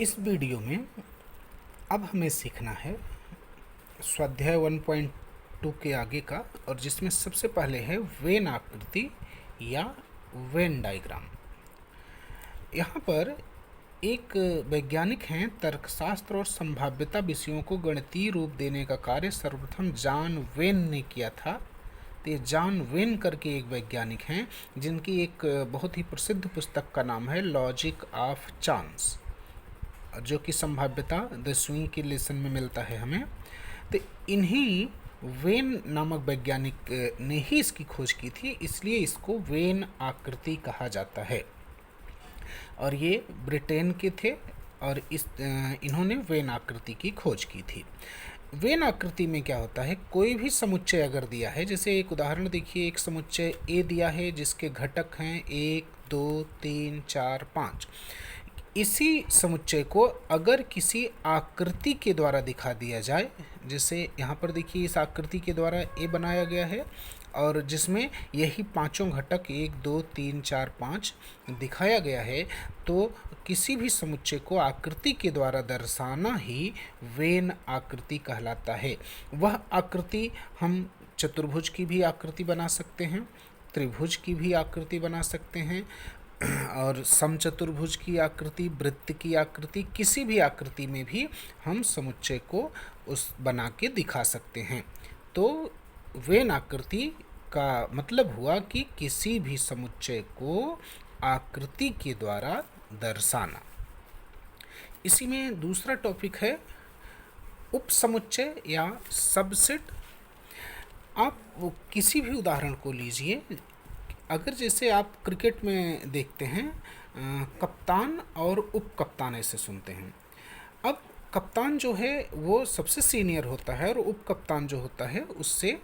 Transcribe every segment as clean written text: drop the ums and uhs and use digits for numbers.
इस वीडियो में अब हमें सीखना है स्वाध्याय 1.2 के आगे का, और जिसमें सबसे पहले है वेन आकृति या वेन डायग्राम। यहाँ पर एक वैज्ञानिक हैं, तर्कशास्त्र और संभाव्यता विषयों को गणितीय रूप देने का कार्य सर्वप्रथम जॉन वेन ने किया था। तो ये जॉन वेन करके एक वैज्ञानिक हैं जिनकी एक बहुत ही प्रसिद्ध पुस्तक का नाम है लॉजिक ऑफ चांस, जो कि संभाव्यता 10वीं के लेसन में मिलता है हमें। तो इन्हीं वेन नामक वैज्ञानिक ने ही इसकी खोज की थी, इसलिए इसको वेन आकृति कहा जाता है। और ये ब्रिटेन के थे और इन्होंने वेन आकृति की खोज की थी। वेन आकृति में क्या होता है, कोई भी समुच्चय अगर दिया है, जैसे एक उदाहरण देखिए, एक समुच्चय ए दिया है जिसके घटक हैं 1, 2, 3, 4, 5। इसी समुच्चय को अगर किसी आकृति के द्वारा दिखा दिया जाए, जैसे यहाँ पर देखिए इस आकृति के द्वारा ए बनाया गया है और जिसमें यही पांचों घटक 1, 2, 3, 4, 5 दिखाया गया है, तो किसी भी समुच्चय को आकृति के द्वारा दर्शाना ही वेन आकृति कहलाता है। वह आकृति हम चतुर्भुज की भी आकृति बना सकते हैं, त्रिभुज की भी आकृति बना सकते हैं, और समचतुर्भुज की आकृति, वृत्त की आकृति, किसी भी आकृति में भी हम समुच्चय को उस बना के दिखा सकते हैं। तो वेन आकृति का मतलब हुआ कि किसी भी समुच्चय को आकृति के द्वारा दर्शाना। इसी में दूसरा टॉपिक है उपसमुच्चय या सबसेट। आप वो किसी भी उदाहरण को लीजिए, अगर जैसे आप क्रिकेट में देखते हैं कप्तान और उप कप्तान ऐसे सुनते हैं। अब कप्तान जो है वो सबसे सीनियर होता है और उप कप्तान जो होता है उससे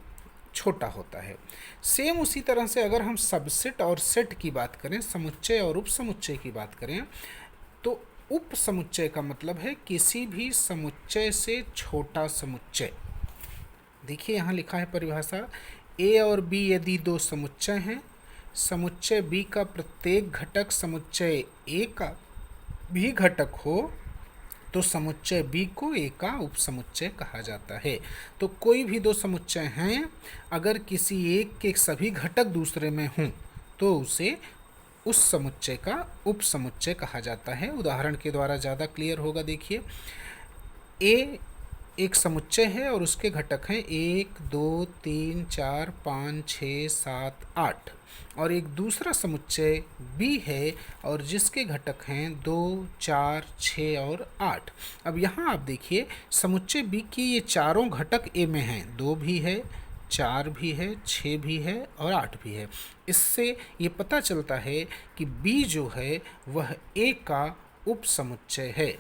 छोटा होता है। सेम उसी तरह से अगर हम सबसेट और सेट की बात करें, समुच्चय और उप समुच्चय की बात करें, तो उप समुच्चय का मतलब है किसी भी समुच्चय से छोटा समुच्चय। देखिए यहाँ लिखा है परिभाषा, ए और बी यदि दो समुच्चय हैं, समुच्चय बी का प्रत्येक घटक समुच्चय ए का भी घटक हो, तो समुच्चय बी को ए का उपसमुच्चय कहा जाता है। तो कोई भी दो समुच्चय हैं, अगर किसी एक के सभी घटक दूसरे में हों तो उसे उस समुच्चय का उपसमुच्चय कहा जाता है। उदाहरण के द्वारा ज़्यादा क्लियर होगा। देखिए, ए एक समुच्चय है और उसके घटक हैं 1, 2, 3, 4, 5, 6, 7, 8, और एक दूसरा समुच्चय बी है और जिसके घटक हैं 2, 4, 6 और 8। अब यहाँ आप देखिए समुच्चय बी की ये चारों घटक ए में हैं, 2 भी है, 4 भी है, 6 भी है और 8 भी है। इससे ये पता चलता है कि बी जो है वह ए का उपसमुच्चय है।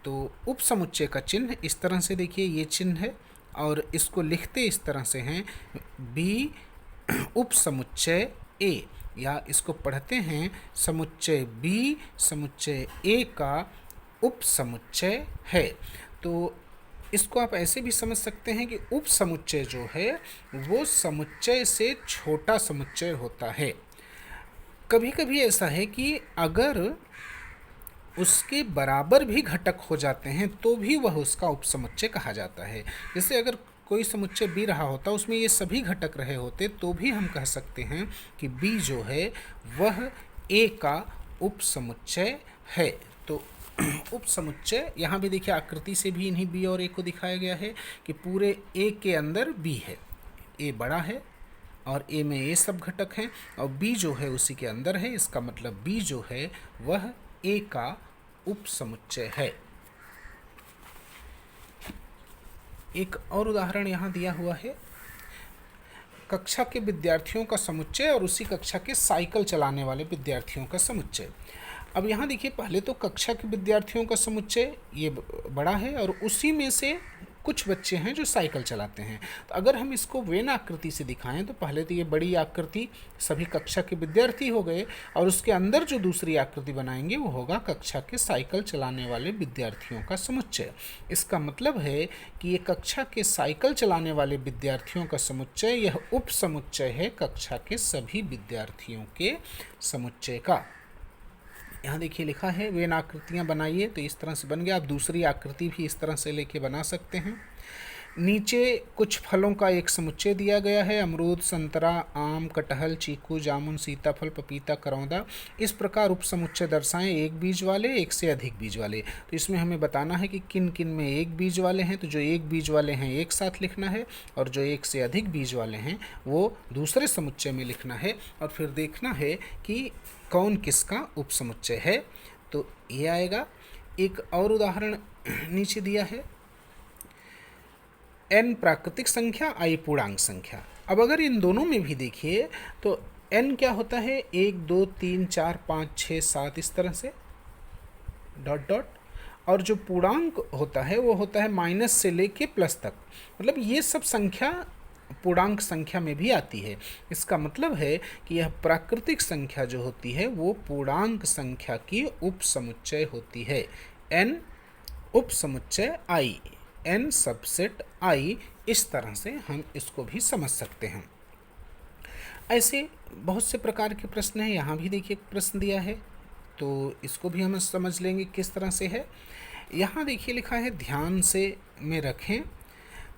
तो उपसमुच्चय का चिन्ह इस तरह से देखिए, ये चिन्ह है और इसको लिखते इस तरह से हैं, बी उपसमुच्चय ए, या इसको पढ़ते हैं समुच्चय बी समुच्चय ए का उपसमुच्चय है। तो इसको आप ऐसे भी समझ सकते हैं कि उपसमुच्चय जो है वो समुच्चय से छोटा समुच्चय होता है। कभी कभी ऐसा है कि अगर उसके बराबर भी घटक हो जाते हैं तो भी वह उसका उपसमुच्चय कहा जाता है। जैसे अगर कोई समुच्चय बी रहा होता, उसमें ये सभी घटक रहे होते, तो भी हम कह सकते हैं कि बी जो है वह ए का उपसमुच्चय है। तो उपसमुच्चय यहाँ भी देखिए आकृति से भी इन्हीं बी और ए को दिखाया गया है कि पूरे ए के अंदर बी है, ए बड़ा है और ए में ए सब घटक हैं और बी जो है उसी के अंदर है। इसका मतलब बी जो है वह ए का उपसमुच्चय है। एक और उदाहरण यहाँ दिया हुआ है, कक्षा के विद्यार्थियों का समुच्चय और उसी कक्षा के साइकिल चलाने वाले विद्यार्थियों का समुच्चय। अब यहाँ देखिए, पहले तो कक्षा के विद्यार्थियों का समुच्चय ये बड़ा है और उसी में से कुछ बच्चे हैं जो साइकिल चलाते हैं। तो अगर हम इसको वेन आकृति से दिखाएं तो पहले तो ये बड़ी आकृति सभी कक्षा के विद्यार्थी हो गए और उसके अंदर जो दूसरी आकृति बनाएंगे वो होगा कक्षा के साइकिल चलाने वाले विद्यार्थियों का समुच्चय। इसका मतलब है कि ये कक्षा के साइकिल चलाने वाले विद्यार्थियों का समुच्चय यह उपसमुच्चय है कक्षा के सभी विद्यार्थियों के समुच्चय का। यहाँ देखिए लिखा है वेन आकृतियाँ बनाइए, तो इस तरह से बन गया। आप दूसरी आकृति भी इस तरह से लेके बना सकते हैं। नीचे कुछ फलों का एक समुच्चय दिया गया है, अमरूद, संतरा, आम, कटहल, चीकू, जामुन, सीताफल, पपीता, करौंदा। इस प्रकार उप समुच्चय दर्शाएं, एक बीज वाले, एक से अधिक बीज वाले। तो इसमें हमें बताना है कि किन किन में एक बीज वाले हैं, तो जो एक बीज वाले हैं एक साथ लिखना है, और जो एक से अधिक बीज वाले हैं वो दूसरे समुच्चय में लिखना है, और फिर देखना है कि कौन किसका उप समुच्चय है। तो ये आएगा। एक और उदाहरण नीचे दिया है, n प्राकृतिक संख्या, i पूर्णांक संख्या। अब अगर इन दोनों में भी देखिए तो n क्या होता है, 1 2 3 4 5 6 7 इस तरह से डॉट डॉट, और जो पूर्णांक होता है वो होता है माइनस से लेके प्लस तक। मतलब ये सब संख्या पूर्णांक संख्या में भी आती है। इसका मतलब है कि यह प्राकृतिक संख्या जो होती है वो पूर्णांक संख्या की उप समुच्चय होती है। n उप समुच्चय i, n सबसेट i, इस तरह से हम इसको भी समझ सकते हैं। ऐसे बहुत से प्रकार के प्रश्न हैं। यहाँ भी देखिए प्रश्न दिया है, तो इसको भी हम समझ लेंगे किस तरह से है। यहाँ देखिए लिखा है, ध्यान से में रखें,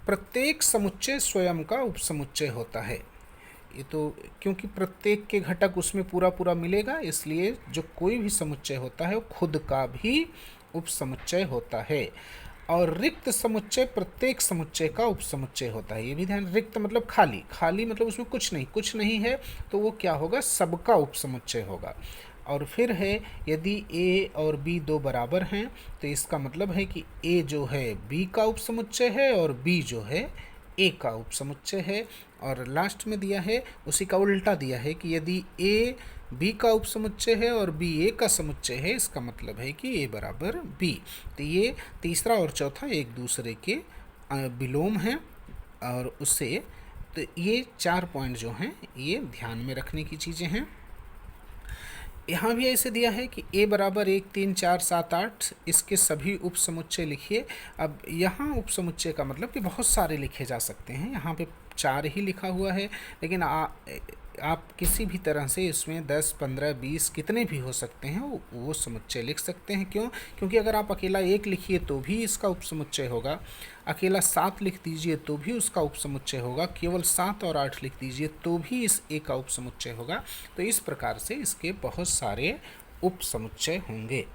प्रत्येक समुच्चय स्वयं का उपसमुच्चय होता है। ये तो क्योंकि प्रत्येक के घटक उसमें पूरा पूरा मिलेगा, इसलिए जो कोई भी समुच्चय होता है वो खुद का भी उपसमुच्चय होता है। और रिक्त समुच्चय प्रत्येक समुच्चय का उपसमुच्चय होता है। ये भी ध्यान, रिक्त मतलब खाली, खाली मतलब उसमें कुछ नहीं है, तो वो क्या होगा, सबका उपसमुच्चय होगा। और फिर है, यदि a और b दो बराबर हैं तो इसका मतलब है कि a जो है b का उपसमुच्चय है और b जो है a का उपसमुच्चय है। और लास्ट में दिया है, उसी का उल्टा दिया है कि यदि a b का उपसमुच्चय है और b a का समुच्चय है, इसका मतलब है कि a बराबर b। तो ये तीसरा और चौथा एक दूसरे के विलोम हैं, और उससे तो ये 4 पॉइंट जो हैं ये ध्यान में रखने की चीज़ें हैं। यहाँ भी ऐसे दिया है कि a बराबर 1 3 4 7 8, इसके सभी उपसमुच्चय लिखिए। अब यहाँ उपसमुच्चय का मतलब कि बहुत सारे लिखे जा सकते हैं, यहाँ पे 4 ही लिखा हुआ है, लेकिन आप किसी भी तरह से इसमें 10 15 20 कितने भी हो सकते हैं वो समुच्चय लिख सकते हैं। क्यों? क्योंकि अगर आप अकेला 1 लिखिए तो भी इसका उपसमुच्चय होगा, अकेला 7 लिख दीजिए तो भी उसका उपसमुच्चय होगा, केवल 7 और 8 लिख दीजिए तो भी इस ए का उपसमुच्चय होगा। तो इस प्रकार से इसके बहुत सारे उपसमुच्चय होंगे।